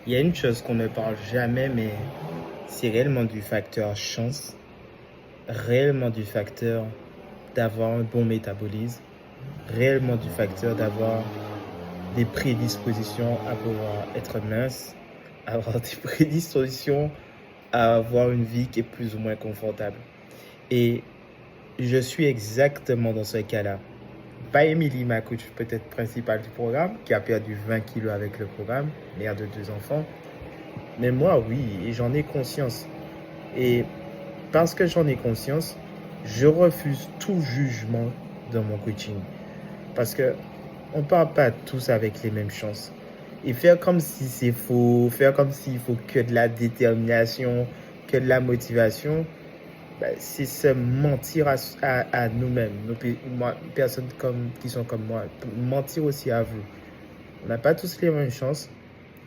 Il y a une chose qu'on ne parle jamais, mais c'est réellement du facteur chance, réellement du facteur d'avoir un bon métabolisme, réellement du facteur d'avoir des prédispositions à pouvoir être mince, avoir des prédispositions à avoir une vie qui est plus ou moins confortable. Et je suis exactement dans ce cas-là. Pas Émilie, ma coach peut-être principale du programme, qui a perdu 20 kilos avec le programme, mère de deux enfants. Mais moi, oui, et j'en ai conscience. Et parce que j'en ai conscience, je refuse tout jugement dans mon coaching. Parce que on ne part pas tous avec les mêmes chances. Et faire comme si c'est faux, faire comme s'il faut que de la détermination, que de la motivation, ben, c'est se mentir à nous-mêmes, personnes qui sont comme moi, mentir aussi à vous. On n'a pas tous les mêmes chances,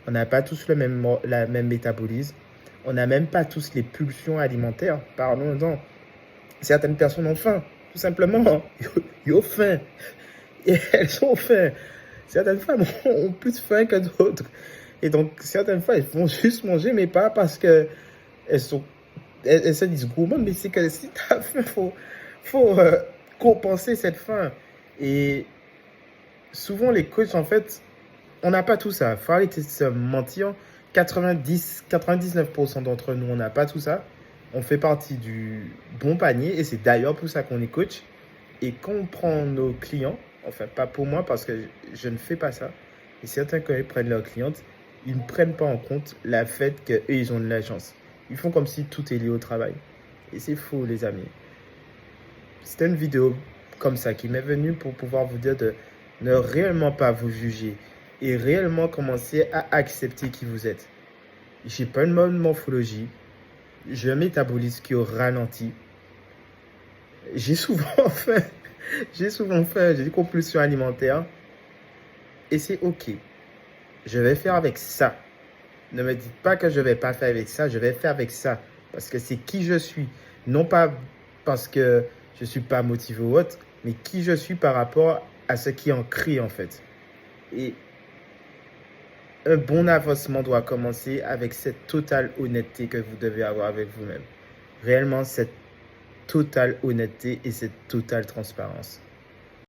on n'a pas tous la même métabolisme, on n'a même pas tous les pulsions alimentaires. Parlons-en. Certaines personnes ont faim, tout simplement. Ils ont faim. Et elles ont faim. Certaines femmes ont plus faim que d'autres. Et donc, certaines fois, elles vont juste manger, mais pas parce que elles sont, elles se disent gourmandes, mais c'est que si tu as faim, faut compenser cette faim. Et souvent, les coachs, en fait, on n'a pas tout ça. Il faut arrêter de se mentir. 99% d'entre nous, on n'a pas tout ça. On fait partie du bon panier et c'est d'ailleurs pour ça qu'on est coach. Et quand on prend nos clients, enfin pas pour moi parce que je ne fais pas ça, et certains quand ils prennent leurs clientes, ils ne prennent pas en compte le fait qu'eux ils ont de la chance. Ils font comme si tout est lié au travail. Et c'est faux les amis. C'était une vidéo comme ça qui m'est venue pour pouvoir vous dire de ne réellement pas vous juger et réellement commencer à accepter qui vous êtes. J'ai pas une bonne morphologie, j'ai un métabolisme qui est au ralenti, j'ai souvent faim, j'ai des compulsions alimentaires et c'est ok. Je vais faire avec ça. Ne me dites pas que je vais pas faire avec ça, je vais faire avec ça parce que c'est qui je suis. Non pas parce que je suis pas motivé ou autre, mais qui je suis par rapport à ce qui en crie en fait. Et un bon avancement doit commencer avec cette totale honnêteté que vous devez avoir avec vous-même. Réellement, cette totale honnêteté et cette totale transparence.